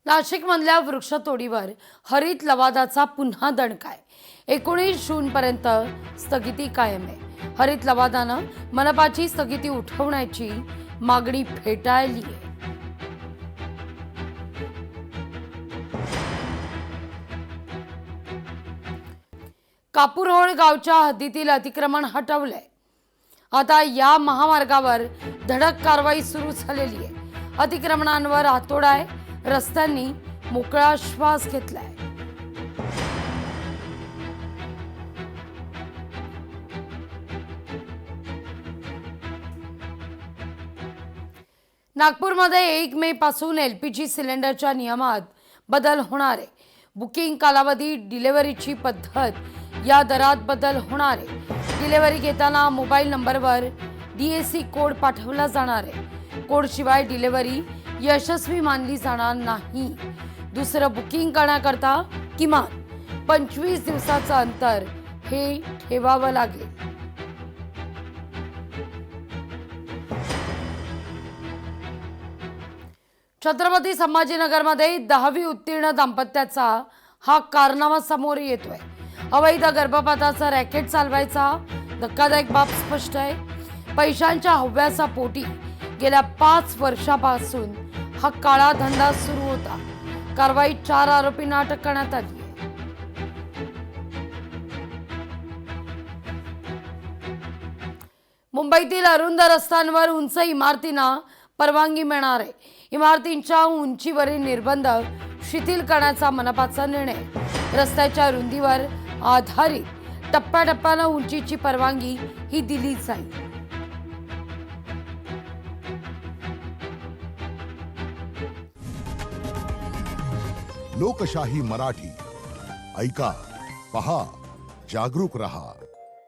नाशिकमधल्या वृक्षतोडीवर हरित लवादाचा पुन्हा दणकाय। 19 जूनपर्यंत स्थगिती कायम आहे। हरित लवादानं मनपाची स्थगिती उठवण्याची मागणी फेटाळली आहे। कापूरहोळ गावच्या हद्दीतील अतिक्रमण हटवलंय। आता या महामार्गावर धडक कारवाई सुरू झालेली आहे। अतिक्रमणांवर हातोडा आहे, रस्त्यांनी मोकळा श्वास घेतलाय। नागपूरमध्ये 1 मे पासून LPG सिलेंडरच्या नियमात बदल होणार आहे। बुकिंग कालावधी, डिलिव्हरीची पद्धत या दरात बदल होणार आहे। डिलिव्हरी घेताना मोबाईल नंबरवर DAC कोड पाठवला जाणार आहे। कोडशिवाय डिलिव्हरी यशस्वी मानली जाणार नाही। दुसरं बुकिंग करण्याकरता किमान 25 दिवसाचं अंतर हे ठेवावं लागेल। छत्रपती संभाजीनगरमध्ये 10वी उत्तीर्ण दाम्पत्याचा हा कारनामा समोर येतोय। अवैध गर्भपाताचा रॅकेट चालवायचा धक्कादायक बाब स्पष्ट आहे। पैशांच्या हव्यासा पोटी गेल्या 5 वर्षापासून हा काळा धंदा सुरू होता। कारवाईत 4 आरोपींना अटक करण्यात आली आहे। मुंबईतील अरुंद रस्त्यांवर उंच इमारतींना परवानगी मिळणार आहे। इमारतींच्या उंचीवरील निर्बंध शिथिल करण्याचा मनपाचा निर्णय। रस्त्याच्या रुंदीवर आधारित टप्प्याटप्प्यानं उंचीची परवानगी ही दिली जाईल। लोकशाही मराठी ऐका, पहा, जागरूक रहा।